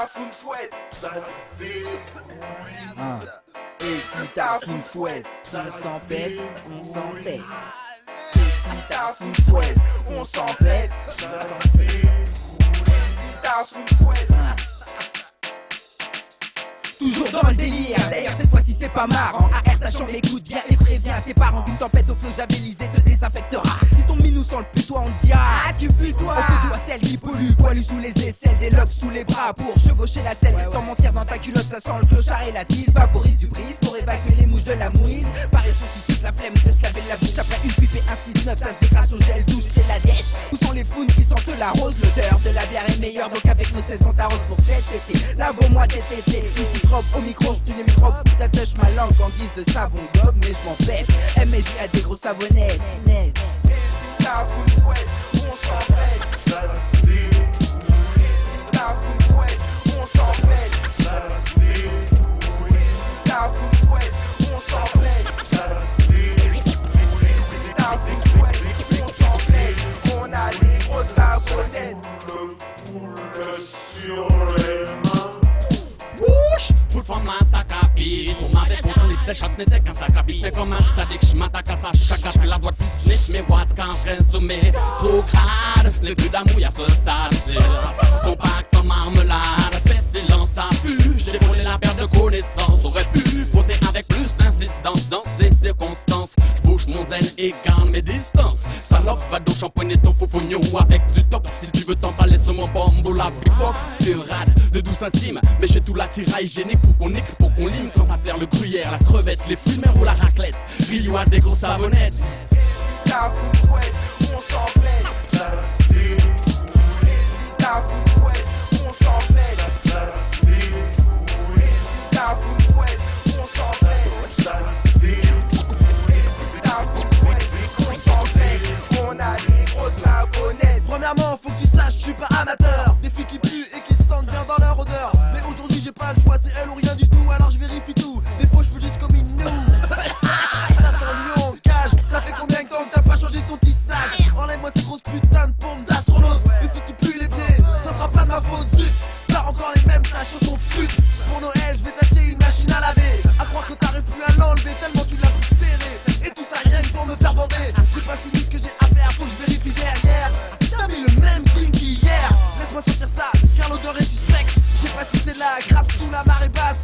t'as une fouette, et si t'as une fouette, on s'empête, on s'empête. Et si t'as une fouette, on s'empête, on s'empête. Si t'as une fouette. Toujours dans le délire, d'ailleurs cette fois-ci c'est pas marrant. AR ta chambre écoute bien et préviens tes parents qu'une tempête au flot javelisé te désinfectera. Si ton minou sent le putois on te dira ah tu pues toi. On côtoie celle qui pollue, poilu sous les aisselles, des locks sous les bras pour chevaucher la selle. Sans mentir dans ta culotte ça sent le clochard et la tise. Vaporise du brise pour évacuer les mouches de la mouise. Paresseux suscite la flemme de se laver la bouche. Après une pipe et un 6-9 ça se décrache au gel douche. C'est la dèche, où sont les founes qui sentent la rose. L'odeur de la bière est meilleure donc avec nos 16 on t'arrose pour cet été. Lave-moi tétété, une petite robe au micro, je les microbes, t'attaches ma langue en guise de savon gobe, mais je m'en pète. MJ a des gros savonnettes, net. La foule fouette, on s'en pète. La foule fouette, on s'en pète. La foule fouette, on s'en pète. La foule fouette, on s'en pète. On a des gros savonnettes. Sur les mains. Full from ma sac à bite. Pour ma bête, mon lit s'échappe, n'était qu'un sac à bite. Mais comme un sadique, je m'attaque à ça. Chaque gâche, la doigt de snitch. Mais what quand je reste sommet. Trop crade, ce n'est plus d'amour, y'a ce stade. C'est compact en marmelade. Fais silence, ça pue. J'ai volé la paire de connaissances. Aurait pu poser avec plus d'insistance dans ces circonstances. Bouge mon zen et garde mes distances. Salope, va donc shampoigner ton foufougnon avec du top. Si tu veux t'emballer sur mon bambou, la pipoque. T'es rade de 12 centimes. Mais j'ai tout l'attirail hygiénique. Faut qu'on nique, faut qu'on lime. Quand ça perd le gruyère, la crevette, les fruits de mer ou la raclette. Rio a des grosses savonnettes. La foule fouette, on s'en pète. La foule fouette, on s'en pète. La foule fouette, on s'en pète. La foule fouette, on s'en pète. On a des grosses savonnettes. Premièrement, faut que tu saches, je suis pas amateur. Des filles qui puent et qui se sentent bien dans leur odeur. Mais aujourd'hui j'ai pas le choix, c'est elle ou rien du tout. Alors je vérifie tout. Des fois je peux juste comme une nous. Ça sent lion en cage. Ça fait combien de temps que t'as pas changé ton tissage? Enlève-moi ces grosses putains de pompes d'astronaute. Et si tu pues les pieds, ça sera pas de ma faute. Zut, t'as encore les mêmes taches sur ton fut. Pour Noël je vais t'acheter une machine à laver. À croire que t'arrives plus à l'enlever tellement tu l'as plus serré. Et tout ça rien que pour me faire bander. J'ai pas fini ce que j'ai à faire, faut que je vérifie derrière. T'as mis le même signe qu'hier. Laisse-moi sortir ça, car l'odeur est suspecte. Je sais pas si c'est la grâce sous la marée basse.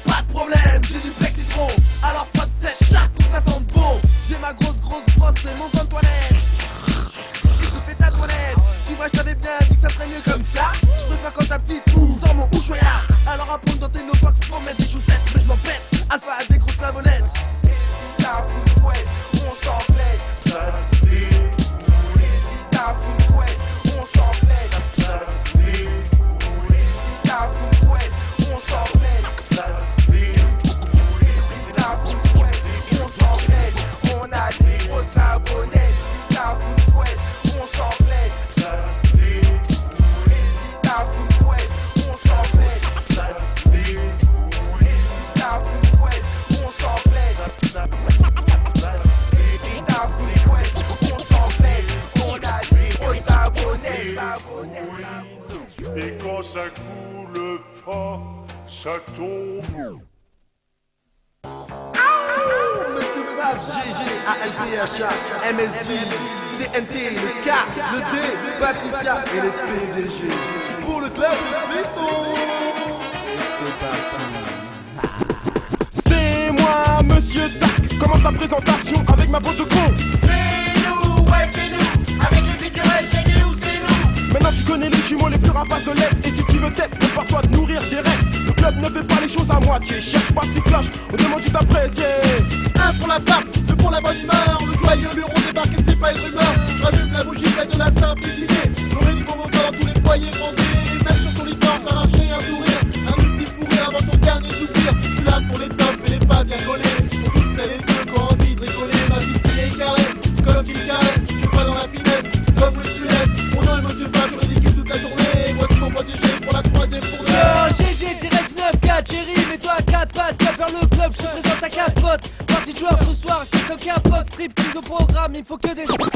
Pas de problème, j'ai du bec citron. Alors frotte sèche chaque pour que ça sente bon. J'ai ma grosse brosse et mon coin de toilette. Et je te fais ta toilette. Tu vois je t'avais bien dit que ça serait mieux comme ça. Je préfère quand ta petite fou sort mon houchoyard. Alors apprends dans tes no-box pour mettre des chaussettes. Mais je m'en pète, Alpha a des grosses savonnettes. La foule fouette, on s'en pète. La foule fouette, on s'en pète. La foule fouette, on s'en pète. La foule fouette, on s'en pète. On a des grosses savonnettes. La foule fouette, on s'en pète. La foule fouette, on s'en pète. La foule fouette, on s'en pète. La foule fouette, on s'en pète. On a des grosses savonnettes. Et quand ça coule pas, ça tombe. Monsieur Fab, GG, ALTHA, MSG, TNT, le K, le D, Patricia et les PDG. Pour le club Fiston. C'est moi, Monsieur Tac. Commence la présentation avec ma botte de con. C'est nous, ouais c'est nous. Avec les écureuils, chez nous, c'est nous. Maintenant tu connais les jumeaux les plus rapaces de l'Est. Et si tu veux tester, prépare-toi de nourrir des restes. Le club ne fait pas les choses à moitié. Cherche pas de cloche, on demande juste d'apprécier. Un pour la farce, deux pour la bonne humeur. Le joyeux luron débarque et c'est pas une rumeur. Rallume la bougie, fête de la simplicité. J'aurai du bon moteur, tous les foyers rendés. Même sur ton lit fort, t'arracher un sourire. Un ultime fourré avant ton dernier soupir. Je suis là pour les tops et les pas bien collés. Pour toutes celles et ceux qui ont envie de rigoler. Ma vie c'est les carrés, comme une carré. Je suis pas dans la finesse, comme Louis Funès. Mon nom est Monsieur Fab, je l'équipe toute la journée. Voici mon protégé pour la troisième fournée. GG direct 9-4, Jerry, mets-toi à 4 pattes, viens faire le club, je te présente à 4 potes. Partie de joueurs ce soir, c'est aucun pote, strip, prise au programme, il faut que des choses.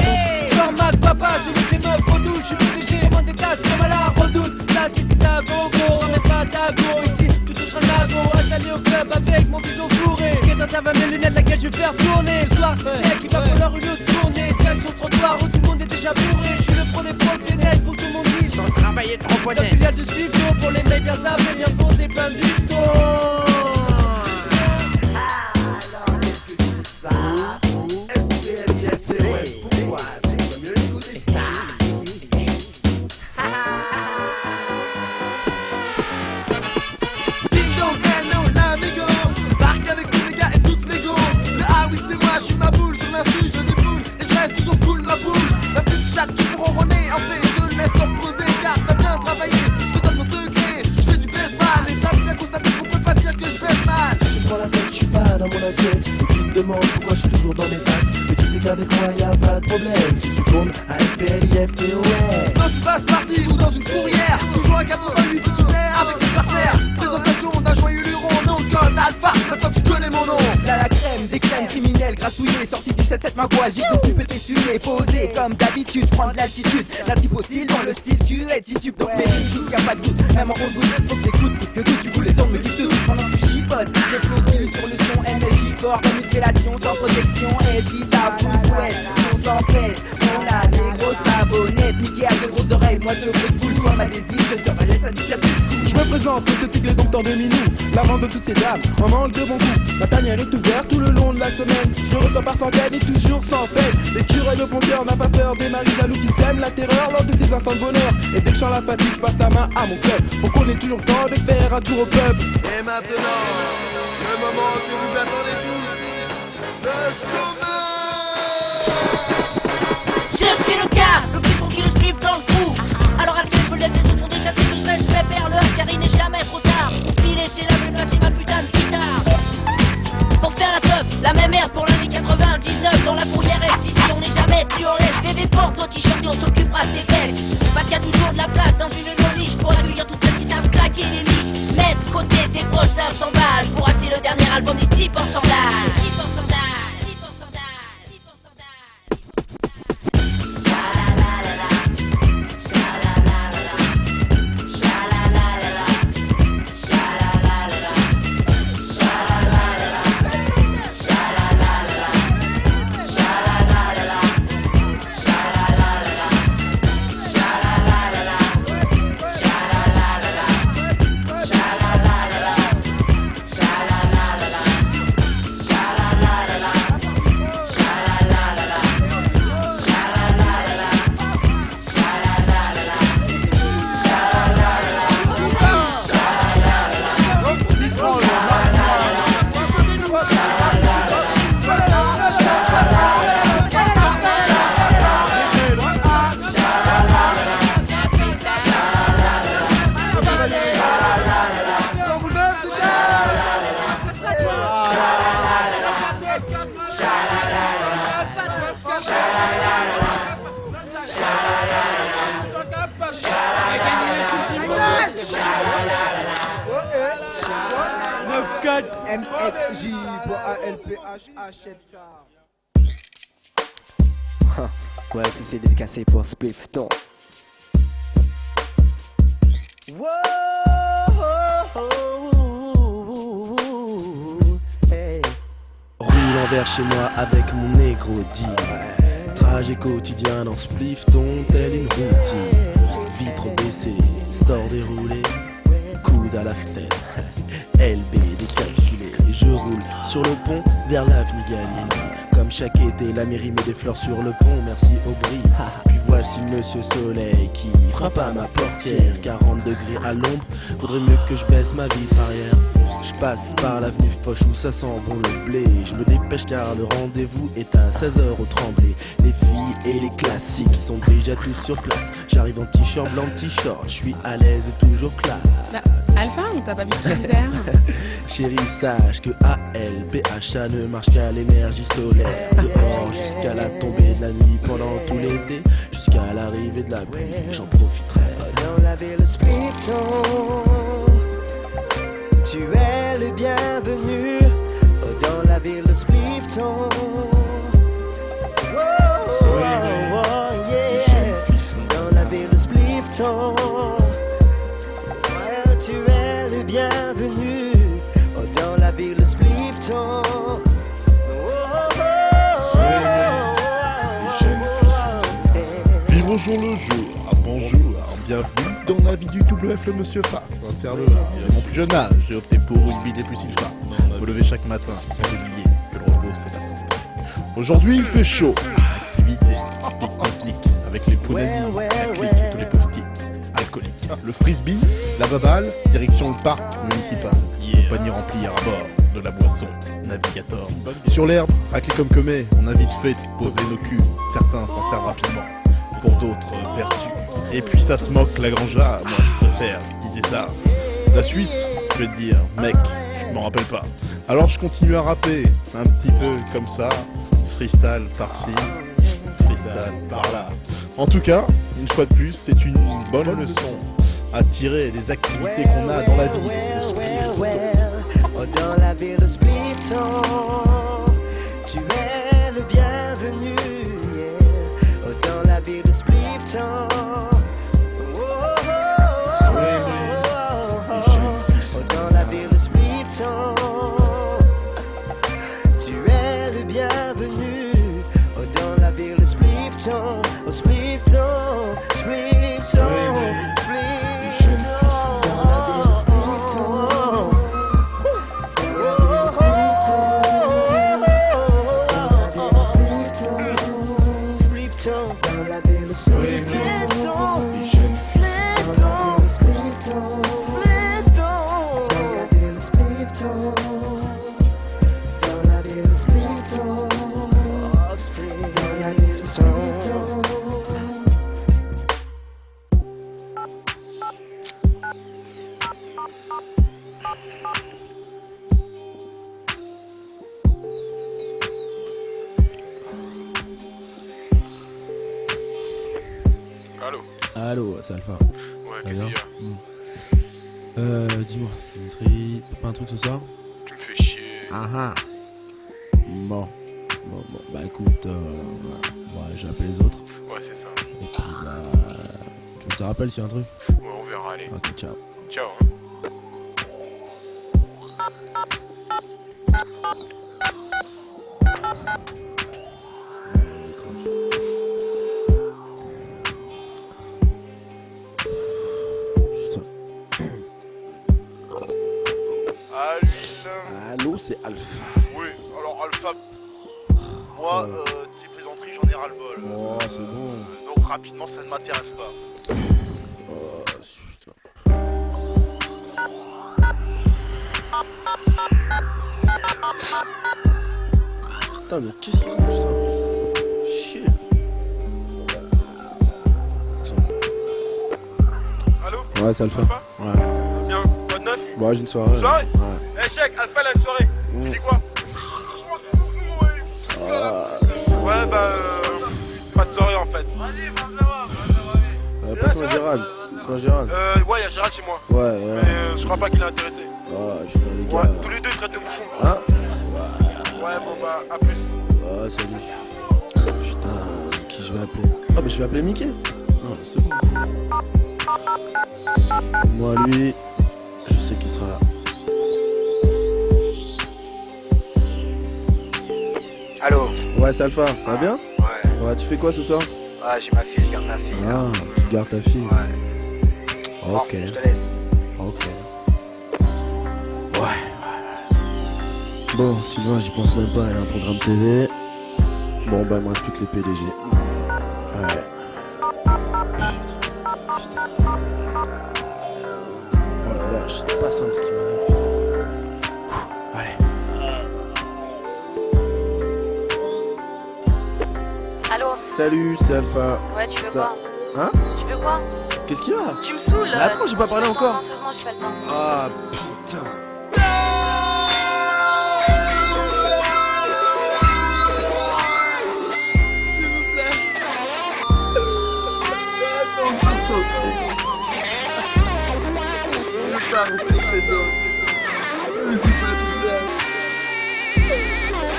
Genre Mac, papa, je veux que les 9 redoutent, je suis PDG, commande des tasses comme à la redoute. Là c'est 10 à gogo, remets pas magot. Ici, tout touchera le magot. Installé au club avec mon bison fourré. Je guette à travers mes lunettes, laquelle je vais faire tourner. Ce soir, c'est elle qui va pour leur une tournée. Direction le trottoir où tout le monde est déjà bourré. Je suis le pro des pros, c'est net pour que tout le monde dise. Sans travailler trop La filiale de Swifto, pour les mecs bien savent, bien fondés plein de dictos. Pourquoi je suis toujours dans mes passes. Mais tu sais qu'avec moi y'a pas de problème. Si tu tournes à SPLIF, t'es ouais. Dans une basse partie ou dans une fourrière, toujours à 88 sous terre avec des partenaires. Présentation d'un joyeux luron, non code alpha, maintenant tu connais mon nom. Là la crème, des crèmes criminelles grassouillées. Sorti du 7-7 ma voix, j'ai occupé tes sujets. Posé comme d'habitude, prends de l'altitude. La type au style, dans le style tu es titube. Donc mes rimes jouent, y'a pas de doute. Même en rond doute, faut que t'écoutes, coûte que doute. Du coup les ondes me disent tout. Pendant que tu chipotes, les flots stylés sur le son. MSJ fort comme une fellation sans protection. Hésite à vous fouette, on s'empêche. On a des grosses savonnettes. Mickey a de grosses oreilles, moi de grosses boules. Soit ma désir, je surveille, ça dit la plus. Je me présente, ce tigre est donc en demi-nous. L'amant de toutes ces dames, en manque de bon goût. Ma tanière est ouverte tout le long de la semaine. Je reçois par centaines et toujours sans peine. L'écureuil de bon cœur n'a pas peur des maris jaloux qui sèment la terreur lors de ces instants de bonheur. Et dès que je sens la fatigue, je passe ta main à mon club. Pour qu'on ait toujours le temps de faire un tour au club. Et maintenant, le moment que vous attendez tous, le chômage. Je suis le gars, le plus fou qui le spliff dans le trou. Alors à je me lève, les autres sont déjà triste, je reste pépère, le car il n'est jamais trop tard. Filer chez la bleu, c'est ma putain de guitare. Pour faire la teuf, la même merde pour l'année 99. Dans la fourrière est ici, on n'est jamais plus en laisse. Bébé porte nos t-shirts et on s'occupera de tes fesses. Parce qu'il y a toujours de la place dans une niche pour accueillir toutes celles qui savent claquer les niches. Mettre de côté tes poches 500 balles pour acheter le dernier album des types en sandales. MFJ pour ALPH, achète ça. Ouais, si c'est dédicacé pour Splifton. Hey. Roulant vers chez moi avec mon négro dit. Trajet quotidien dans Splifton, telle une routine. Vitre baissée, store déroulé, coude à la fenêtre. LB décalculé, je roule sur le pont vers l'avenue Gallieni. Comme chaque été, la mairie met des fleurs sur le pont, merci Aubry. Puis voici Monsieur Soleil qui frappe à ma portière. 40 degrés à l'ombre, faudrait mieux que je baisse ma vitre arrière. Je passe par l'avenue Foch où ça sent bon le blé. Je me dépêche car le rendez-vous est à 16h au Tremblay. Les filles et les classiques sont déjà tous sur place. J'arrive en t-shirt blanc, t-shirt, je suis à l'aise et toujours classe. Bah, Alpha, on t'a pas vu tout l'hiver. Chérie, sache que ALPHA ne marche qu'à l'énergie solaire. Dehors jusqu'à la tombée de la nuit, pendant tout l'été, jusqu'à l'arrivée de la pluie, j'en profiterai. Dans la ville Splifton, tu es le bienvenu. Dans la ville Splifton, dans la ville Splifton, tu es le bienvenu dans la ville de Splifton. Vivre au jour le jour, bonjour, bienvenue dans la vie du WF le Monsieur Fa. Sincère-le, à mon plus jeune âge, j'ai opté pour une vie des plus sylpha. Me lever chaque matin, sans oublier que le repos c'est la santé. Aujourd'hui il fait chaud, activité, pique-nique, avec les pots d'amis, la clique, tous les pauvres types, alcooliques. Le frisbee, la baballe, direction le parc municipal. Compagnie remplie à bord de la boisson Navigator. Sur l'herbe, raclé comme commet, on a vite fait poser nos culs. Certains s'en servent rapidement, pour d'autres vertus. Et puis ça se moque la granja, moi je préfère, disais ça. La suite, je vais te dire, mec, je m'en rappelle pas. Alors je continue à rapper, un petit peu comme ça, freestyle par-ci, freestyle par-là. En tout cas, une fois de plus, c'est une bonne leçon à tirer des activités qu'on a dans la vie de Splifton. Dans la ville de Splifton, tu es le bienvenu. Dans la ville de Splifton, dans la ville de Splifton, tu es le bienvenu. Dans la ville de Splifton, Splifton, Splifton, Allô, c'est Alpha. Ouais, qu'est-ce qu'il y a Dis-moi, Dimitri, pas un truc ce soir? Tu me fais chier. Ah. Bon, bah écoute, j'ai appelé les autres. Ouais, c'est ça. Et puis je te rappelle s'il y a un truc. Ouais, on verra, allez. Ok, ciao. Ciao. Allô, c'est Alpha. Oui, alors Alpha, moi, tes plaisanteries, j'en ai ras-le-bol. Oh, c'est bon. Donc rapidement, ça ne m'intéresse pas. Oh, putain. Putain, mais qu'est-ce qu'il y a, putain? Chier. Allô? Ouais, c'est Alpha. Ouais. Bien, quoi de neuf? Ouais, j'ai une soirée. Soirée? Ouais. Eh, chèque, Alpha, la soirée. Tu dis quoi? Ouais, bah, pas de soirée en fait. Passe-moi Gérald. Ouais, y'a Gérald chez moi. Ouais. Mais je crois pas qu'il est intéressé. Ouais, putain, les gars. Ouais, tous les deux ils traitent de bouffons. Hein? Ouais, bon bah, à plus. Ah, salut. Putain, qui je vais appeler? Ah, bah je vais appeler Mickey. Non, c'est bon. Moi, lui, je sais qu'il sera là. Allô? Ouais, c'est Alpha, ça va bien? Ouais, tu fais quoi ce soir? Ouais, j'ai ma fille, je garde ma fille. Ah, tu gardes ta fille? Ouais. Ok. Bon, je te laisse. Ok. Ouais. Bon, Sylvain, j'y pense même pas, il y a un programme TV. Bon, bah, il me reste plus que les PDG. Ouais. Putain. Oh la vache, c'est pas simple ce qui m'arrive. Allez. Allô? Salut, c'est Alpha. Ouais, tu veux quoi? Hein? Tu veux quoi? Qu'est-ce qu'il y a? Tu me saoules. Mais attends, j'ai pas parlé encore. Non, sérieusement, j'ai pas le temps. Ah, putain. S'il vous plaît. Je vais encore sauter. Je vais pas rester chez nous. Je suis pas tout seul.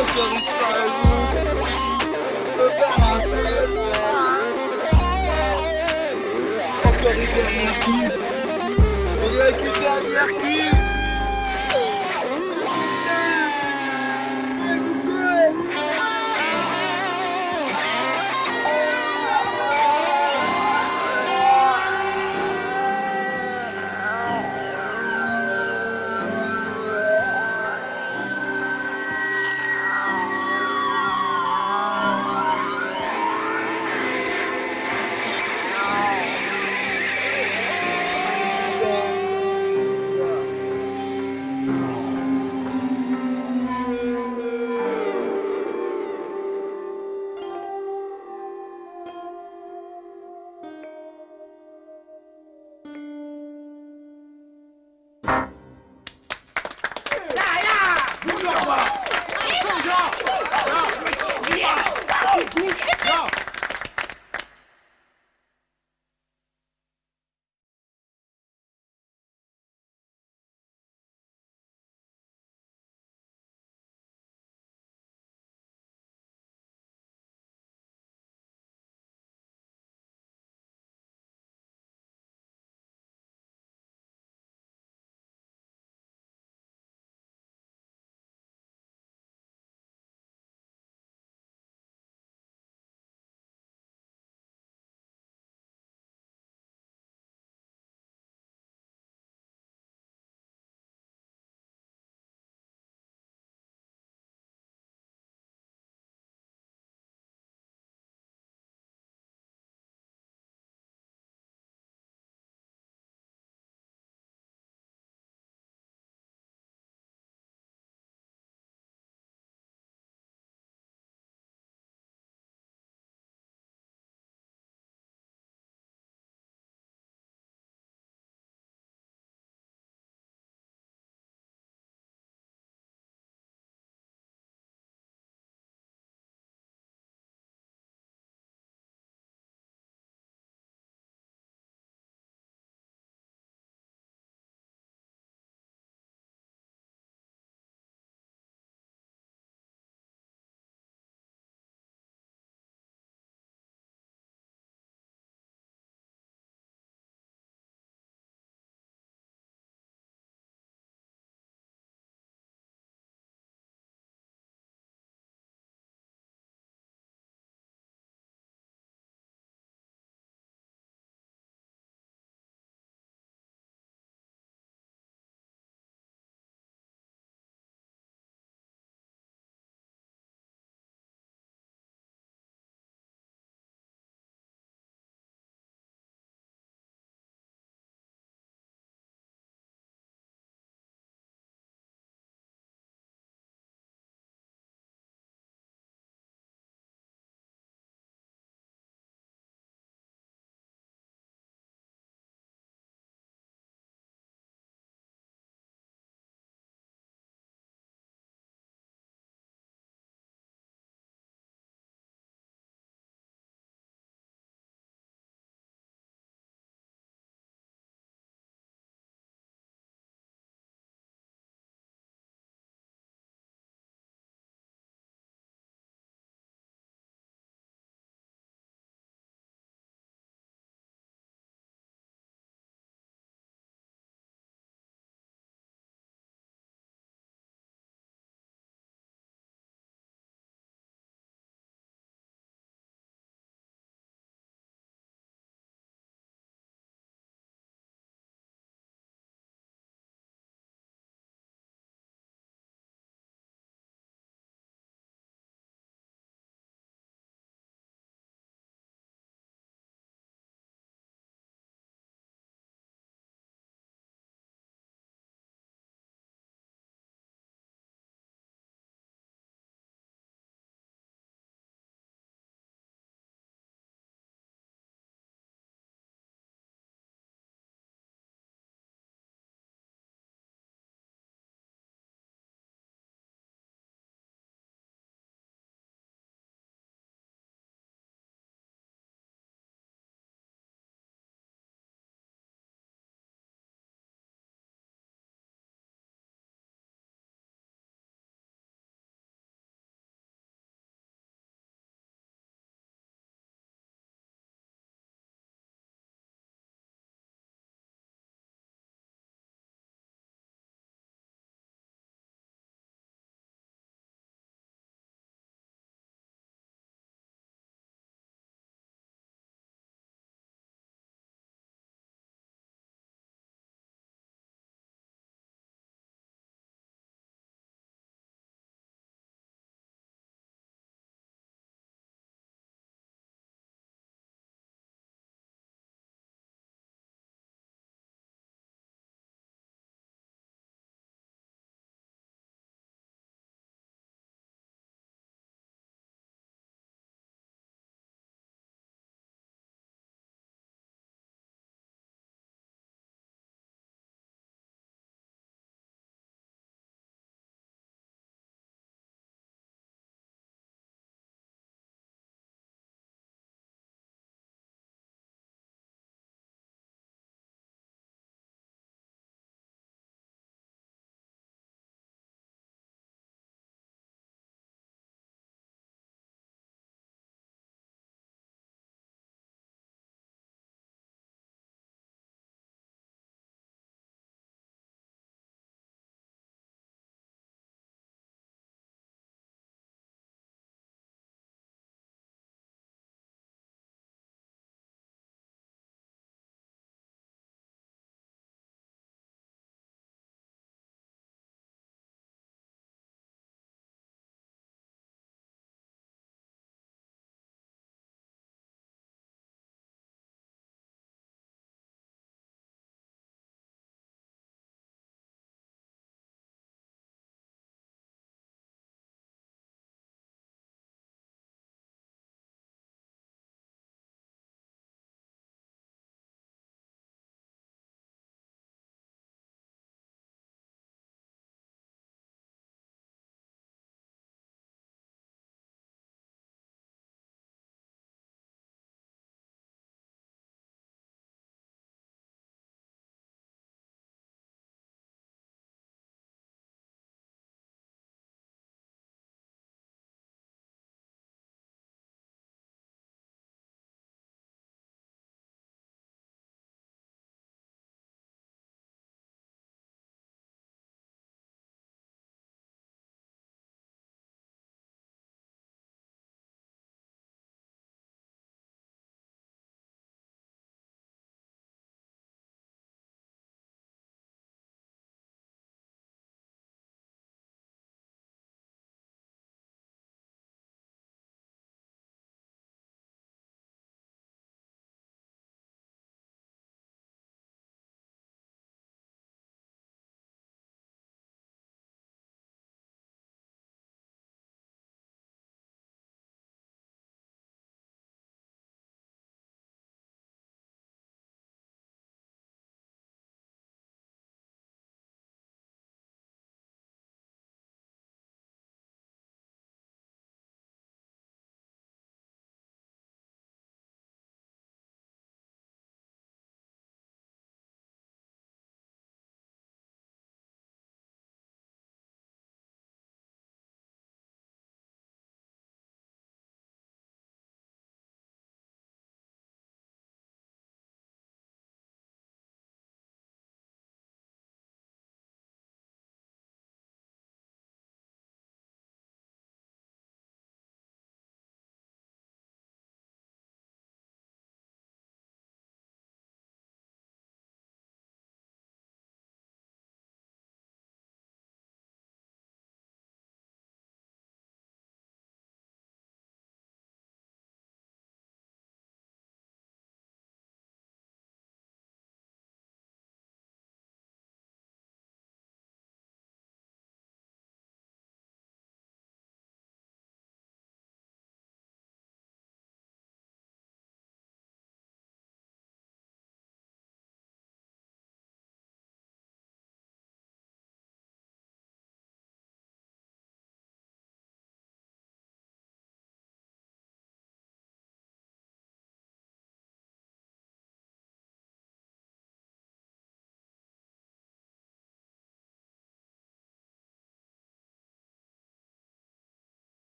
Encore une fois, je veux pas rappeler. Encore une dernière clip. Rien qu'une dernière. manière cuite.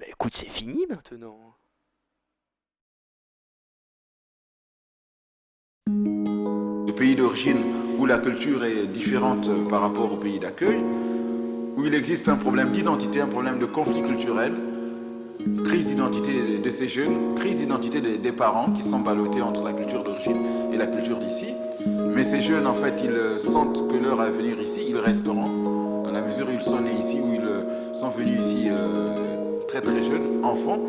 Bah écoute, c'est fini maintenant. Le pays d'origine où la culture est différente par rapport au pays d'accueil, où il existe un problème d'identité, un problème de conflit culturel, crise d'identité de ces jeunes, crise d'identité des parents qui sont ballottés entre la culture d'origine et la culture d'ici. Mais ces jeunes, en fait, ils sentent que leur avenir ici, ils resteront, dans la mesure où ils sont nés ici, où ils sont venus ici très très jeunes, enfants,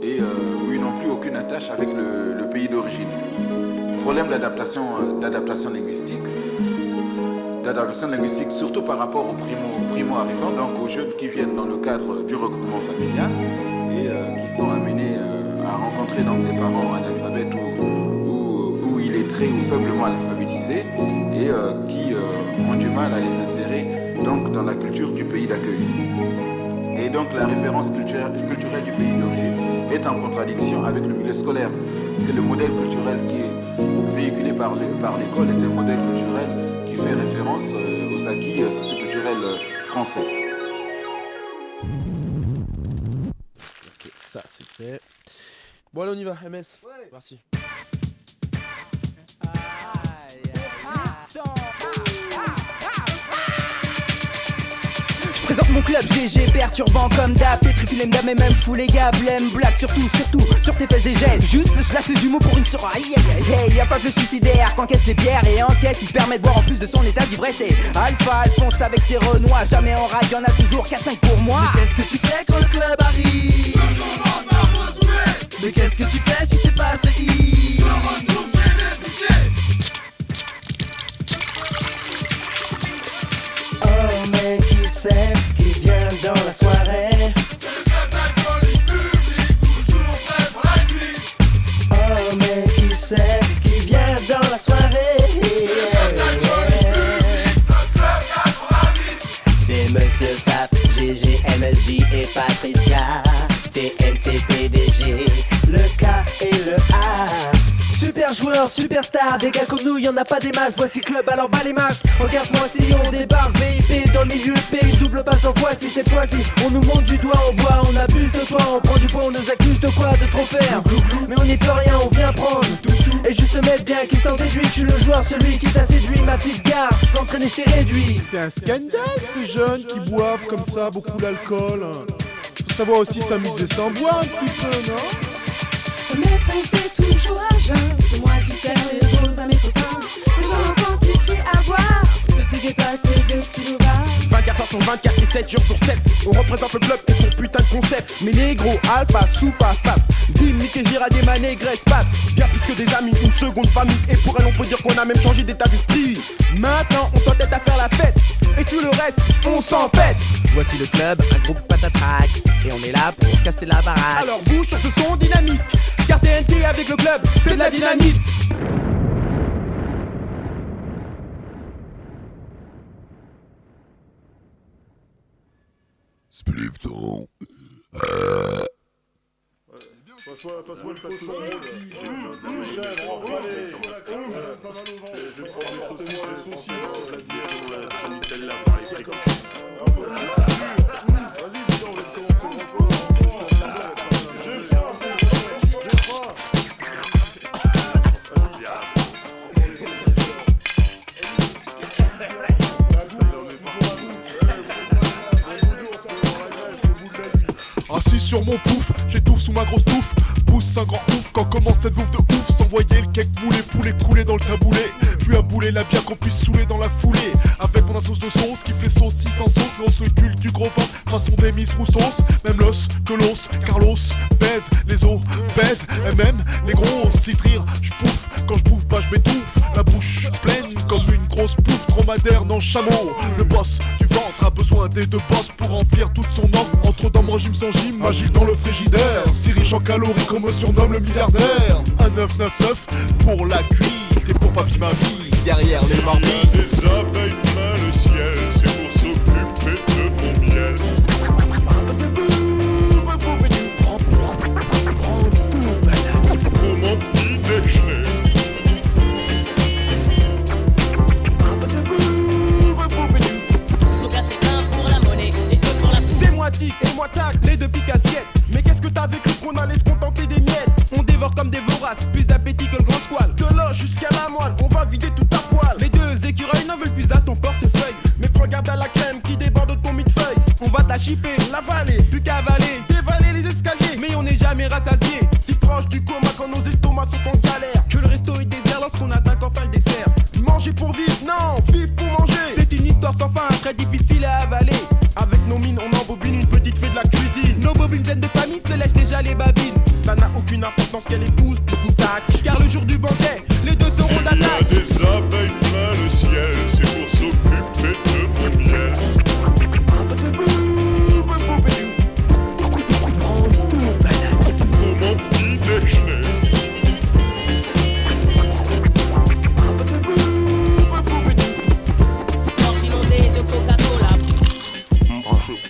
et où ils n'ont plus aucune attache avec le pays d'origine. Problème d'adaptation linguistique, surtout par rapport aux primo-arrivants, donc aux jeunes qui viennent dans le cadre du regroupement familial et qui sont amenés à rencontrer donc des parents analphabètes ou illettrés ou faiblement alphabétisés et qui ont du mal à les insérer donc dans la culture du pays d'accueil. Et donc la référence culturelle du pays d'origine est en contradiction avec le milieu scolaire, parce que le modèle culturel qui est véhiculé par l'école est un modèle culturel qui fait référence aux acquis socioculturels français. Ok, ça c'est fait. Bon allez on y va, MS, c'est parti. Je présente mon club GG, perturbant comme d'hab. Pétrifile m'dam et même fou les gars, blême, blague surtout, sur tes fesses GG. Juste, je lâche les jumeaux pour une sur aïe aïe aïe. Y'a pas que le suicidaire qu'encaisse les bières et enquête. Il permet de boire en plus de son état d'ivresse. C'est Alpha, Alphonse avec ses renois. Jamais en rade, y'en a toujours 4-5 pour moi. Mais qu'est-ce que tu fais quand le club arrive? Mais qu'est-ce que tu fais si t'es pas CI? Oh mais qui c'est qui vient dans la soirée? Oh mais qui c'est qui vient dans la soirée? C'est Monsieur Faf, GG, MSJ et Patricia, TNT, PDG, le K et le A. Super joueur, superstar, des gars comme nous, y'en a pas des masses. Voici le club, alors bas les masques. Regarde-moi si on débarque, VIP dans le milieu, pays double passe d'envoi. Si cette fois-ci, on nous monte du doigt, on boit, on abuse de toi, on prend du poids, on nous accuse de quoi? De trop faire. Mais on n'y peut rien, on vient prendre et juste se mettre bien, qui s'en déduit. Je suis le joueur, celui qui t'a séduit, ma petite garce. S'entraîner, je t'ai réduit. C'est un scandale ces jeunes qui boivent comme ça beaucoup d'alcool. Faut savoir aussi s'amuser sans boire un petit peu, non? Je m'effonçais toujours à jeun. C'est moi qui sers les doses à mes copains. Et j'en entends qui crient à boire. C'est Tic-Tac, c'est deux petits loupards. 24 heures sur 24 et 7 jours sur 7. On représente le club et son putain de concept. Mais négro, alpha, soupa, fap. Dim, Nick, Girard, ma négresse, pat. Bien plus que des amis, une seconde famille. Et pour elle, on peut dire qu'on a même changé d'état d'esprit. Maintenant, on s'entête à faire la fête. Et tout le reste, on s'en pète. Voici le club, un groupe patatrac. Et on est là pour casser la baraque. Alors bouge sur ce son dynamique. Car TNT avec le club, c'est de la dynamite. Splifton. Passe-moi le passe-moi. Je vais prendre des saucisses. Assis sur mon pouf, j'étouffe sous ma grosse touffe. Pousse un grand ouf quand commence cette bouffe de ouf. S'envoyer le cake moulé, poulet coulé dans le taboulet. Puis un boulet, la bière qu'on puisse saouler dans la foulée. Avec mon sauce de sauce qui fait sauce sans sauce. Lance le cul du gros vin, façon des Miss Roussos. Même l'os que l'os, Carlos baise, les os baise. Et même les grosses citrires, j'pouffe. Quand j'bouffe, bah j'm'étouffe. La bouche pleine comme une grosse pouffe. Dromadaire dans chameau. Le boss du ventre a besoin des deux bosses pour remplir toute son offre. Entre dans mon régime sans gym, agile dans le frigidaire. Si riche en calories qu'on me surnomme le milliardaire. Un 999 pour la cuite et pour papy ma vie derrière les marmites. Des abeilles plein le ciel, c'est pour s'occuper de ton miel. Pour mon petit déjeuner. C'est moi tic et moi tac, les deux piques assiettes. Mais face, plus d'appétit que le grand squale. De l'os jusqu'à la moelle, on va vider tout à poil. Les deux écureuils n'en veulent plus à ton portefeuille. Mais prends garde à la crème qui déborde de ton millefeuille. On va t'achiffer, l'avaler, plus qu'avaler, dévaler les escaliers. Mais on n'est jamais rassasié, si proche du coma quand nos estomacs sont en galère. Que le resto est désert lorsqu'on attaque enfin le dessert. Manger pour vivre, non, vivre pour manger. C'est une histoire sans fin, très difficile à avaler. Avec nos mines, on embobine une petite fée de la cuisine. Nos bobines pleines de famille se lèchent déjà les babines. Ça n'a aucune importance qu'elle épouse pour tac. Car le jour du banquet, les deux seront d'attaque. Il y a des abeilles plein le ciel, c'est pour s'occuper de miel. Pour mon petit déjeuner.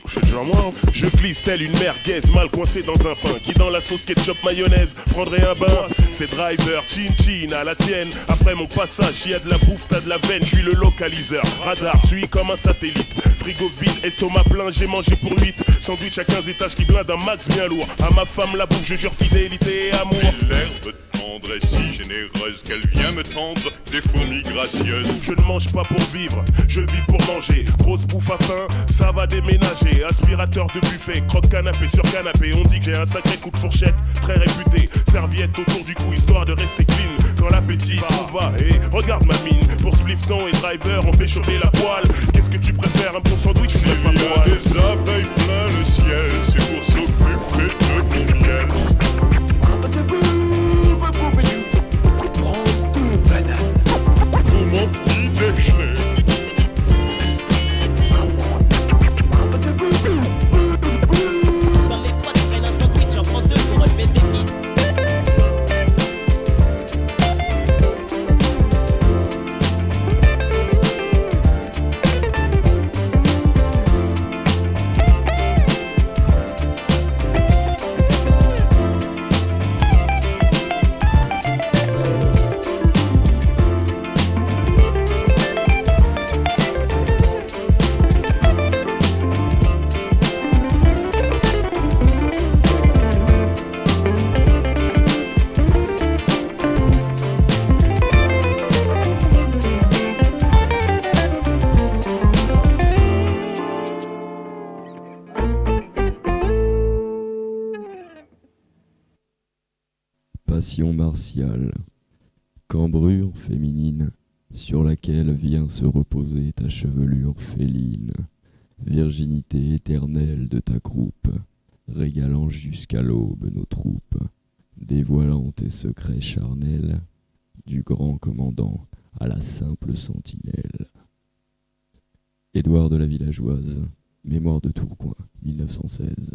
C'est déjà moi, hein. Je glisse telle une merguez mal coincée dans un pain qui dans la sauce ketchup mayonnaise prendrait un bain. C'est driver, chin chin à la tienne. Après mon passage, y a de la bouffe, t'as de la veine, je suis le localiseur. Radar, suis comme un satellite. Frigo vide, estomac plein, j'ai mangé pour 8. Sandwich à 15 étages qui blinde un max bien lourd. À ma femme la bouffe, je jure fidélité et amour. L'herbe tendre est si généreuse qu'elle vient me tendre des fourmis gracieuses. Je ne mange pas pour vivre, je vis pour manger. Grosse bouffe à faim, ça va déménager. Aspirateur de buffet, croque canapé sur canapé. On dit que j'ai un sacré coup de fourchette, très réputé. Serviette autour du cou, histoire de rester clean. Quand l'appétit on va, et regarde ma mine. Pour Splifton et Driver, on fait chauffer la poêle. Qu'est-ce que tu préfères, un bon sandwich ou une œuf à poêle? Des abeilles plein le ciel, c'est pour s'occuper de miel. Pour mon petit déjeuner. Dans les toits, tu prennes un sandwich, j'en prends deux pour relever le défi. Passion martiale, cambrure féminine, sur laquelle vient se reposer ta chevelure féline, virginité éternelle de ta croupe, régalant jusqu'à l'aube nos troupes, dévoilant tes secrets charnels, du grand commandant à la simple sentinelle. Édouard de la Villageoise, Mémoire de Tourcoing, 1916.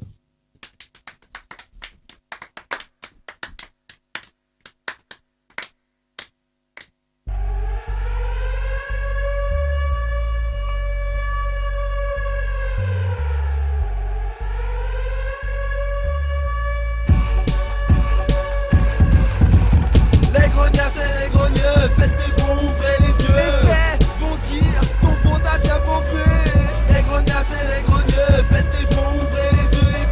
Les grognasses et les grogneux, faites des bons, ouvrez les yeux. Les faits vont dire ton bon t'a bien pompé. Les grognasses et les grogneux, faites des bons, ouvrez les yeux et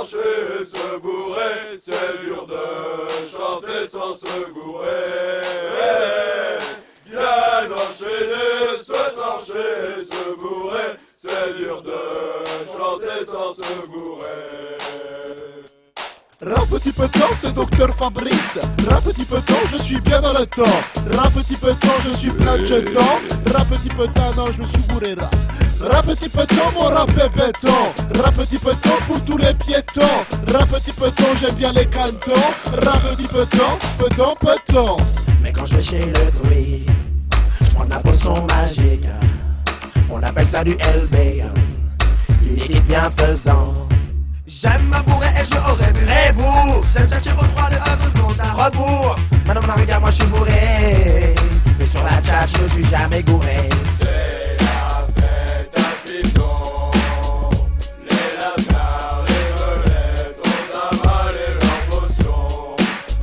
marcher et se bourrer, c'est dur de chanter sans se gourer. Bien enchaîner, se trancher et se bourrer, c'est dur de chanter sans se gourer. Rap petit peu de temps, c'est Docteur Fabrice. Rap petit peu de temps, je suis bien dans le temps. Rap petit peu de temps, je suis plein de jetons. Rap petit peu de temps, non, je me suis bourré rap. Rap petit peu de temps, mon rap est béton. Rap petit peu de temps pour tous les piétons. Rap petit peu de temps, j'aime bien les cantons. Rap petit peu de temps, peu de temps, peu de temps. Mais quand je vais chez le druide, je prends la potion magique. On appelle ça du LB. Il est bienfaisant. J'aime me bourrer et je aurais bu rebours. J'aime chercher au 3 de 1 seconde un rebours. Madame la regarde, moi je suis bourré. Mais sur la chat je me suis jamais gouré. C'est la fête à Python. Les lascars, les velettes ont avalé leur potion.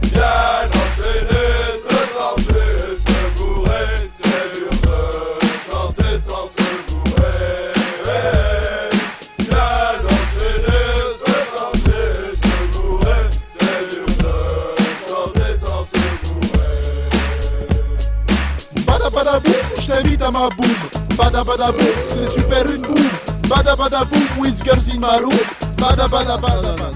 Bien enchaîner, se trancher, se bourrer. C'est dur de chanter sans se gourer. Badabadaboum, je t'invite à ma boum. Badabadaboum, c'est super une boum. Badabadaboum, with girls in my room. Badabadabadabada.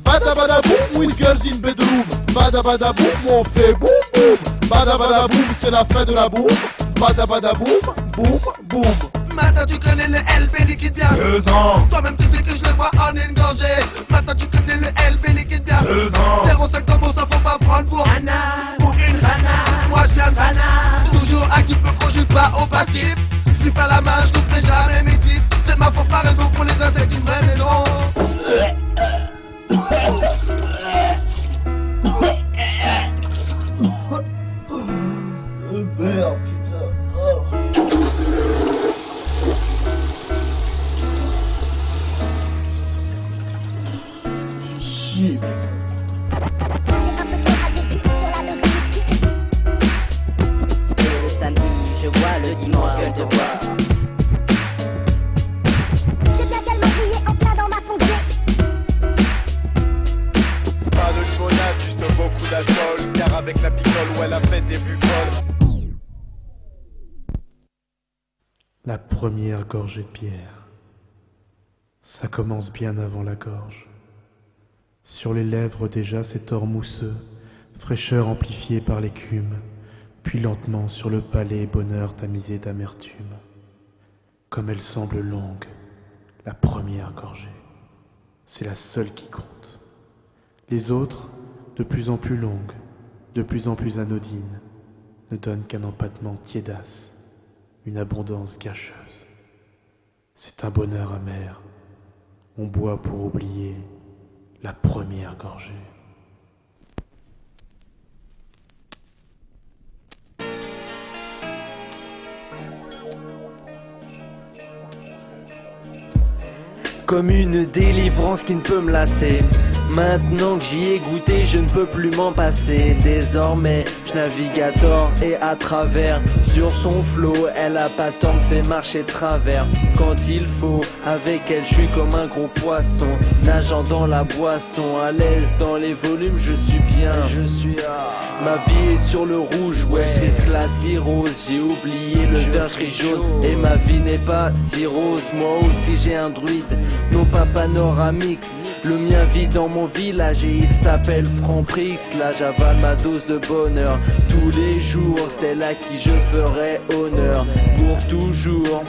Badabadaboum, with girls in bedroom. Badabadaboum, on fait boum boum. Badabadaboum, c'est la fin de la boum. Badabadaboum, boum boum. Maintenant tu connais le LB liquide bien. 2 ans. Toi-même tu sais que je le vois en une gorgée. Maintenant tu connais le LB liquide bien. 2 ans. 0,5 tambour, ça faut pas prendre pour un âne ou une banane. Moi je viens de banane. Toujours actif, me conjugue pas au passif. Je lui fais la main, je couperai jamais mes types. C'est ma force, ma raison pour les insectes d'une vraie maison. Merde, putain. Chier. Le samedi, je vois le dimanche, gueule de bois. J'ai bien tellement brillé en plein dans ma foncée. Pas de limonade, juste beaucoup d'alcool. Car avec la picole, ouais, la fête est plus folle. La première gorgée de bière. Ça commence bien avant la gorge. Sur les lèvres déjà cet or mousseux, fraîcheur amplifiée par l'écume, puis lentement sur le palais bonheur tamisé d'amertume. Comme elle semble longue, la première gorgée, c'est la seule qui compte. Les autres, de plus en plus longues, de plus en plus anodines, ne donnent qu'un empattement tiédasse, une abondance gâcheuse. C'est un bonheur amer, on boit pour oublier la première gorgée. Comme une délivrance qui ne peut me lasser. Maintenant que j'y ai goûté, je ne peux plus m'en passer. Désormais, je navigue à tort et à travers. Sur son flot, elle a pas tant fait marcher travers. Quand il faut, avec elle, je suis comme un gros poisson, nageant dans la boisson, à l'aise dans les volumes, je suis bien. Je suis ma vie est sur le rouge, ouais, je risque la cirrhose. J'ai oublié le vergerie jaune et ma vie n'est pas si rose. Moi aussi j'ai un druide, non pas panoramix. Le mien vit dans mon village et il s'appelle Franprix. Là j'avale ma dose de bonheur tous les jours, celle à qui je ferai honneur pour toujours.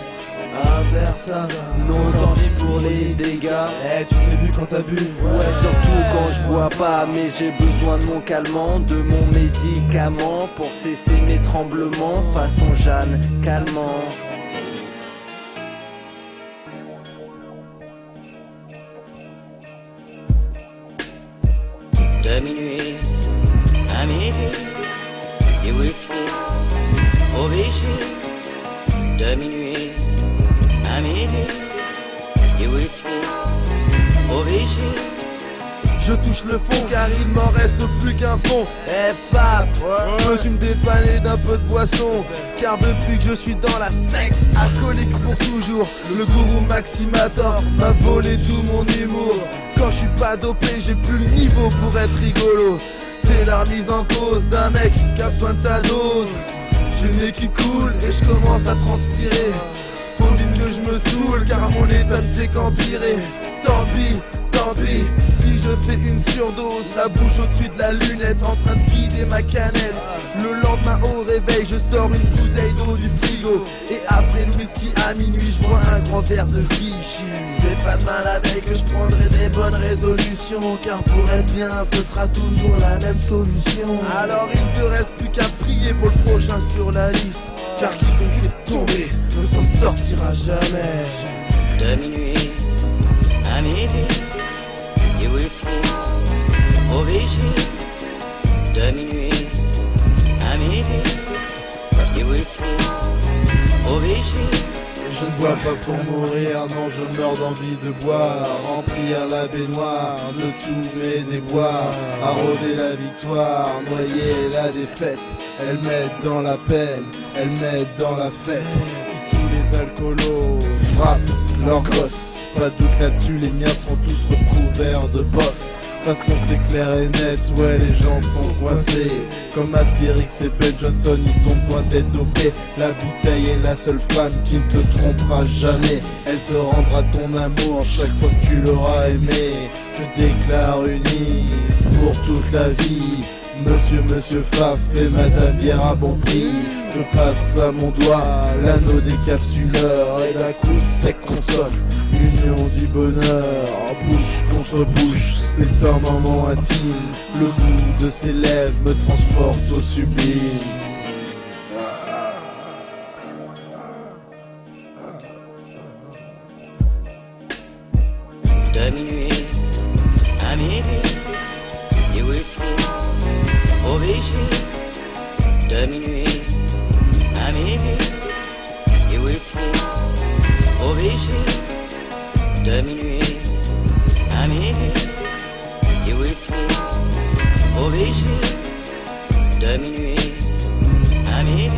Ça va. Non tant pis pour les dégâts. Tu t'es vu quand t'as bu. Ouais, surtout quand je bois pas. Mais j'ai besoin de mon calmant, de mon médicament pour cesser mes tremblements. Façon Jeanne, calmant. De minuit à minuit, du whisky au Vichy. De minuit à minuit, du whisky au Vichy. Je touche le fond car il m'en reste plus qu'un fond. Fab, peux-tu me dépanner d'un peu de boisson? Car depuis que je suis dans la secte, alcoolique pour toujours, le gourou Maximator m'a volé tout mon humour. Quand je suis pas dopé, j'ai plus le niveau pour être rigolo. C'est la remise en cause d'un mec qui a besoin de sa dose. J'ai le nez qui coule et je commence à transpirer. Faut vite que je me saoule car mon état ne fait qu'empirer. Tant pis, si je fais une surdose, la bouche au-dessus de la lunette, en train de vider ma canette. Le lendemain au réveil, je sors une bouteille d'eau du frigo. Et après le whisky à minuit, je bois un grand verre de Vichy. C'est pas demain la veille que je prendrai des bonnes résolutions, car pour être bien, ce sera toujours la même solution. Alors il ne reste plus qu'à prier pour le prochain sur la liste, car quiconque est tombé ne s'en sortira jamais. De minuit à midi, du whisky au Vichy. De minuit à midi, du whisky au Vichy. Je ne bois pas pour mourir, non je meurs d'envie de boire. Remplir la baignoire de tous mes déboires. Arroser la victoire, noyer la défaite. Elles mettent dans la peine, elles mettent dans la fête. Si tous les alcoolos frappent leurs gosses, pas de doute là-dessus, les miens seront tous recouverts de boss. De toute façon c'est clair et net, ouais les gens sont coincés. Comme Astérix et Ben Johnson, ils ont besoin d'être dopés. La bouteille est la seule femme qui ne te trompera jamais. Elle te rendra ton amour chaque fois que tu l'auras aimé. Je déclare unis pour toute la vie. Monsieur Faf et Madame Bière à bon prix. Je passe à mon doigt l'anneau des capsuleurs. Et d'un coup sec consonne l'union du bonheur. Bouche contre bouche, c'est un moment intime. Le bout de ses lèvres me transporte au sublime. De minuit à midi, du whisky au Vichy. De minuit à midi, du whisky au Vichy. De minuit à midi, du whisky au Vichy. De minuit à midi,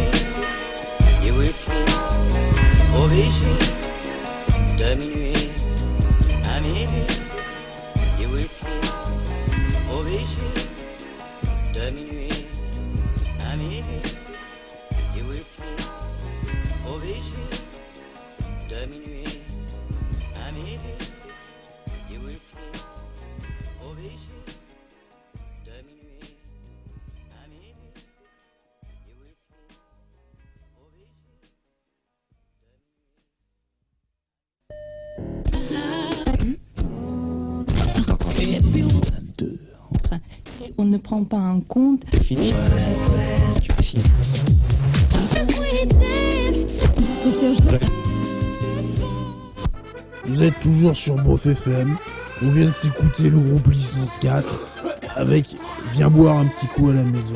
du whisky au Vichy. De minuit à midi, du whisky au Vichy. De minuit à midi, du whisky au Vichy. De minuit à midi, du whisky au Vichy. De minuit à midi, du whisky au Vichy. On ne prend pas en compte. Vous êtes toujours sur Beauf FM. On vient de s'écouter le groupe Licence 4 avec Viens boire un petit coup à la maison.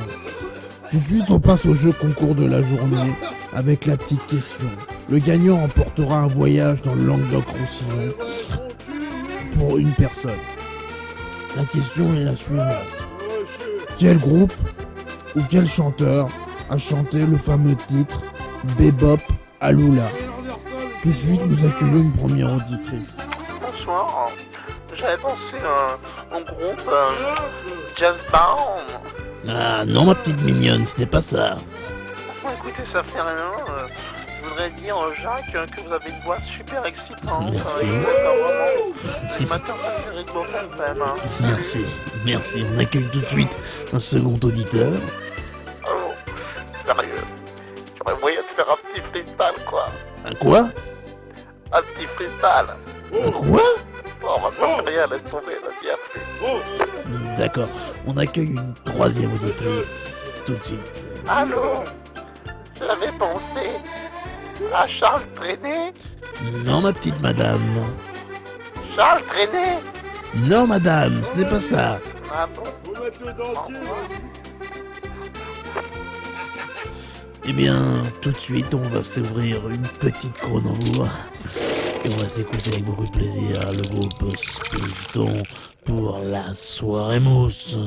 Tout de suite, on passe au jeu concours de la journée avec la petite question. Le gagnant emportera un voyage dans le Languedoc-Roussillon pour une personne. La question est la suivante. Quel groupe ou quel chanteur a chanté le fameux titre Bebop Aloula? Tout de suite, nous accueillons une première auditrice. Bonsoir, j'avais pensé à un groupe James Bond. Ah non, ma petite mignonne, ce n'est pas ça. Bon, écoutez, ça fait rien. Je voudrais dire, Jacques, que vous avez une voix super excitante. Merci. Vous êtes vraiment l'animateur préféré de Beauf FM. Merci. On accueille tout de suite un second auditeur. Oh, sérieux, j'aurais moyen de faire un petit freestyle, quoi. Un quoi? Un petit freestyle. Un quoi? Oh, on va pas faire rien, laisse tomber, vas-y, après. D'accord, on accueille une troisième auditrice tout de suite. Allô? J'avais pensé à Charles Trenet. Non, ma petite madame. Charles Trenet? Non, madame, ce n'est pas ça. Ah bon? Faut mettre le dentier. Eh bien, tout de suite, on va s'ouvrir une petite chrono. Et on va s'écouter avec beaucoup de plaisir le groupe Splifton pour la soirée mousse.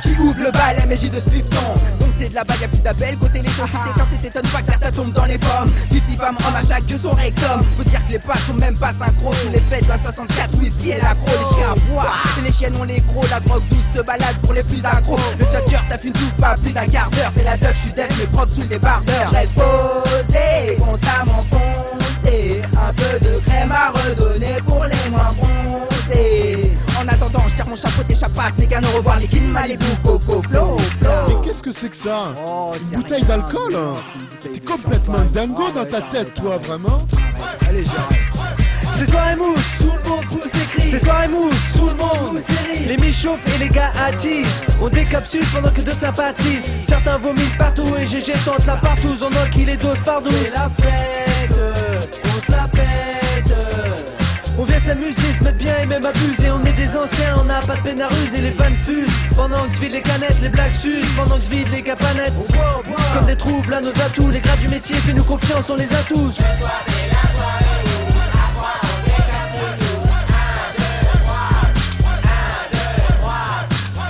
Qui ouvre le bal, la magie de Splifton. Donc c'est de la bague, y'a plus d'appel côté les tons. Quand t'étonnes pas que certains tombent dans les pommes. 50 femmes, hommes à chaque de son rectum. Faut dire que les pas sont même pas synchro. Sous les fêtes, 64 whisky et l'accro. Les chiens boivent, et les chiennes ont les crocs. La drogue douce se balade pour les plus accros. Le tchatcher tape une touffe, pas plus d'un quart d'heure. C'est la teuf, j'suis def, mais propre sous le débardeur. J'reste posé, constamment compté. Un peu de crème à redonner pour les moins bronzés. En attendant, je tire mon chapeau, t'échappes pas, n'est qu'à nous revoir les Kin Malibu, Coco, Flow. Mais qu'est-ce que c'est que ça? Une bouteille d'alcool? T'es complètement dingo dans ta tête, toi, vraiment? Allez, C'est soirée mousse, tout le monde pousse des cris. C'est soirée mousse, tout le monde pousse des rires. Les mi-chauffent et les gars attisent. On décapsule pendant que d'autres sympathisent. Certains vomissent partout et GG tente la partouze. On enquille les doses par 12. C'est la fête, on se la pète. On vient s'amuser, se mettre bien et même abuser. On est des anciens, on n'a pas de peine à ruser. Les vannes fusent, pendant que je vide les canettes. Les blagues s'usent, pendant que je vide les capanettes. Comme des trouves, là nos atouts. Les gras du métier, fais-nous confiance, on les a tous. Ce soir c'est la soirée où à croire on décapsule tous. 1, 2, 3, 1, 2, 3.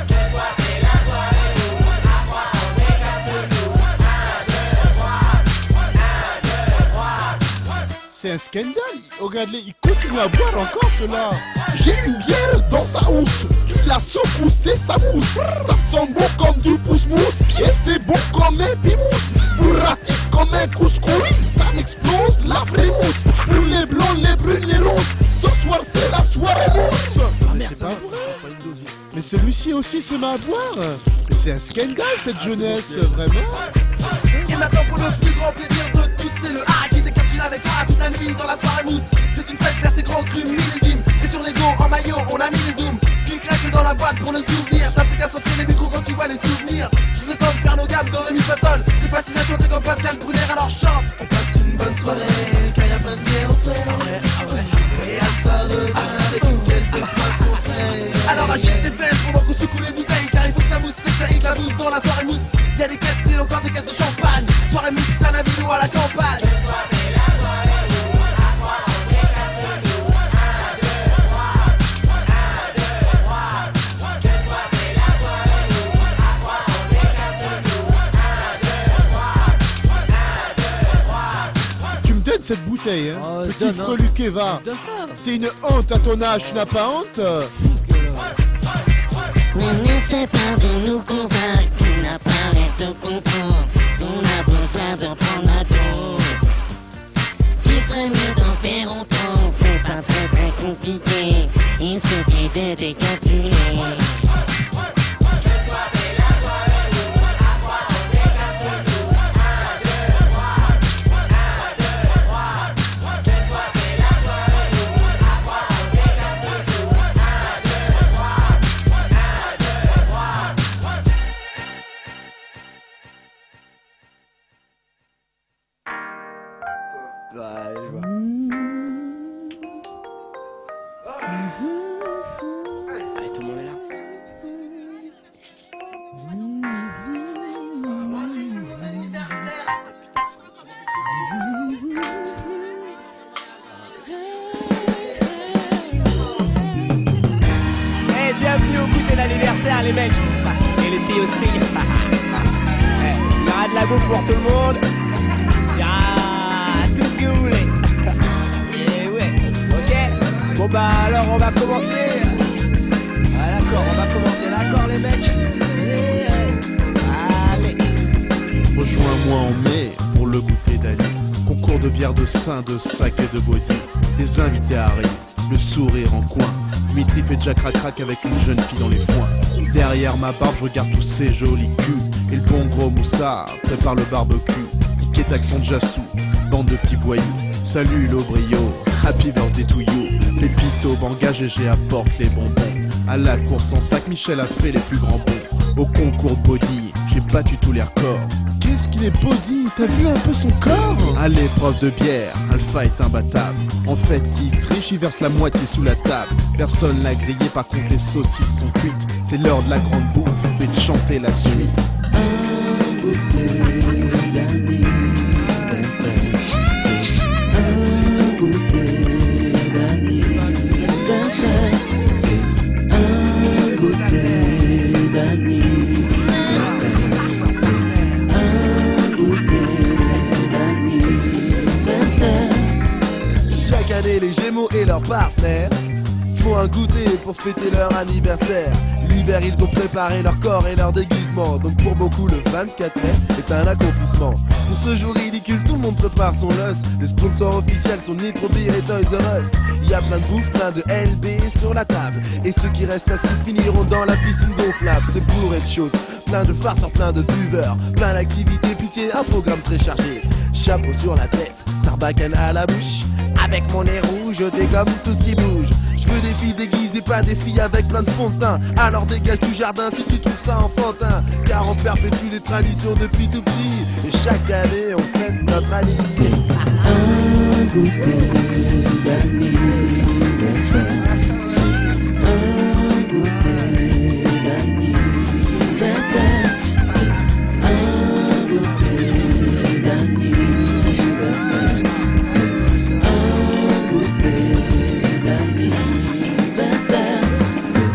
Ce soir c'est la soirée où à croire on décapsule tous. 1, 2, 3, 1, 2, 3. C'est un scandale. Regardez, il continue à boire encore cela. J'ai une bière dans sa housse. Tu la secoues, c'est sa mousse. Ça sent bon comme du pousse-mousse. Pied, c'est bon comme un pimousse. Bourratif comme un couscous. Ça m'explose la frémousse. Pour les blonds, les brunes, les roses. Ce soir, c'est la soirée mousse. C'est pas vrai. Mais celui-ci aussi se met à boire. Mais c'est un scandale, cette jeunesse, vraiment. Et maintenant pour le plus grand plaisir de tous, c'est le A qui décapsule avec toi toute la nuit dans la soirée mousse. C'est une fête classée grand cru millésime. Et sur les go en maillot on a mis les zooms. Une claque dans la boîte pour le souvenir. T'as plus qu'à sortir les micros quand tu vois les souvenirs. Juste le temps de faire nos gammes dans le mi fa sol. C'est facile à chanter comme Pascal Brunner, alors chante. On passe une bonne soirée car y'a pas de bière au fait. Et Alpha revient avec une caisse de poisson frais. Alors agite tes fesses pendant qu'on secoue les bouteilles. Car il faut que ça mousse, c'est que ça y de la mousse dans la soirée mousse. Y'a des caisses et encore des caisses de champagne. Soirée mousse à la ville ou à la campagne. Ce soir c'est la soirée où à croire on décapsule tous. 1, 2, 3, 1, 2, 3. Ce soir c'est la soirée où à croire on décapsule tous. 1, 2, 3, 1, 2, 3. Tu me donnes cette bouteille, hein, petit freluquet va. C'est une honte à ton âge, tu n'as pas honte? Ne laissez pas de nous convaincre, tu n'as pas l'air de comprendre. On a besoin de prendre la tour. Tu serais mieux d'en faire autant. C'est pas très compliqué. Il suffit de décapsuler. Ce soir c'est la soirée où à croire on décapsule tous. 1, 2, 3, 1, 2, 3. Ce soir c'est la soirée où à croire on décapsule tous. 1, 2, 3, 1, 2, 3. Ouais, je vois. Allez, tout le monde est là. Hey, bienvenue au goûter d'anniversaire les mecs. Et les filles aussi. Il y aura de la bouffe pour tout le monde. Il y aura tout ce que vous voulez. Et ouais, ok. Bon bah alors on va commencer. Ah d'accord, on va commencer, d'accord les mecs. Allez. Rejoins-moi en mai pour le goûter d'Annie. Concours de bière de sein, de sac et de body. Les invités arrivent, le sourire en coin. Dimitri fait déjà crac-crac avec une jeune fille dans les foins. Derrière ma barbe, je regarde tous ces jolis culs. Et le bon gros moussard prépare le barbecue. Ticket d'action de Jassou, bande de petits voyous. Salut l'Obrio, happy birthday to you. Pépito, Banga, GG apporte les bonbons. À la course en sac, Michel a fait les plus grands bons. Au concours de body, j'ai battu tous les records. Qu'est-ce qu'il est body? T'as vu un peu son corps? À l'épreuve de bière, Alpha est imbattable. En fait, il triche, il verse la moitié sous la table. Personne l'a grillé, par contre les saucisses sont cuites. C'est l'heure de la grande bouffe et de chanter la suite. Un goûter les Gémeaux et leurs partenaires font un goûter pour fêter leur anniversaire. L'hiver ils ont préparé leur corps et leur déguisement. Donc pour beaucoup le 24 mai est un accomplissement. Pour ce jour ridicule tout le monde prépare son los. Les sponsors officiels sont Nitro Beer et Toys R Us. Il y a plein de bouffe, plein de LB sur la table. Et ceux qui restent assis finiront dans la piscine gonflable. C'est bourré de choses, plein de farceurs, plein de buveurs, plein d'activités, pitié, un programme très chargé. Chapeau sur la tête, sarbacane à la bouche. Avec mon nez rouge, je dégomme tout ce qui bouge. Je veux des filles déguisées, pas des filles avec plein de fond de teint. Alors dégage du jardin si tu trouves ça enfantin. Car on perpétue les traditions depuis tout petit. Et chaque année on fête notre anniversaire. Un goûter d'anniversaire. C'est un goûter d'anniversaire. C'est un goûter d'anniversaire. C'est un goûter d'anniversaire. C'est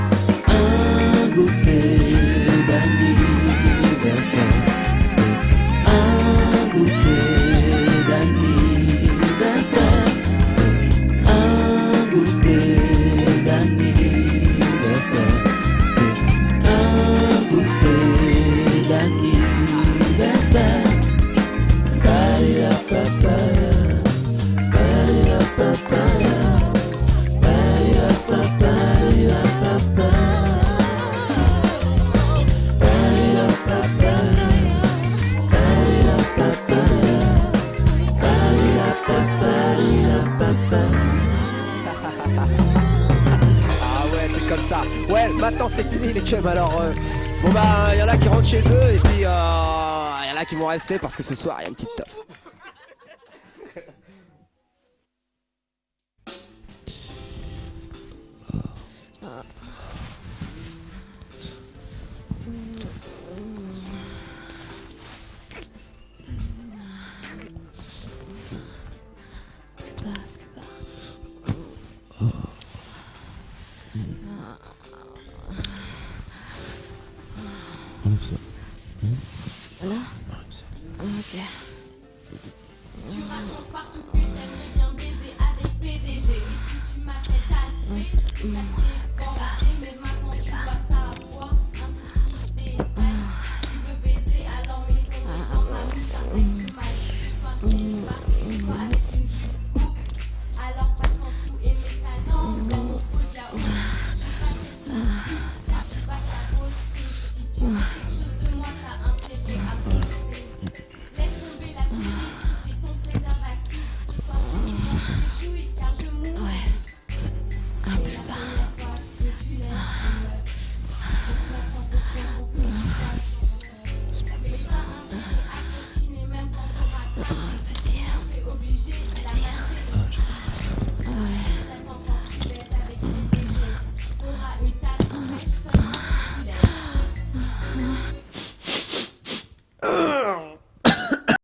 un goûter d'anniversaire. C'est un goûter d'anniversaire. C'est un goûter d'anniversaire. C'est un goûter d'anniversaire. Balila papa, balila papa, balila papa, balila papa, balila papa, balila papa, balila papa, balila papa. Ah ouais, c'est comme ça. Ouais, maintenant c'est fini les chums. Alors, bon bah, y en a qui rentrent chez eux et puis y en a qui vont rester parce que ce soir y a une petite teuf. Enlève ça. Là Ok. Tu racontes partout que t'aimerais bien baiser avec PDG. Et si tu m'apprêtes à se ça te dépend. Mais maintenant tu vas savoir un tout petit détail. Tu veux baiser alors mets-toi dans ma bouche avec ce maïs. Enfin je t'ai marqué toi avec une jupe courte. Alors passe en dessous et mets ta langue dans mon podia. Tu vas carotter. Si tu veux quelque chose de moi t'as intérêt à bosser. Laisse tomber la télé, tu fais ton préservatif. Ce soir c'est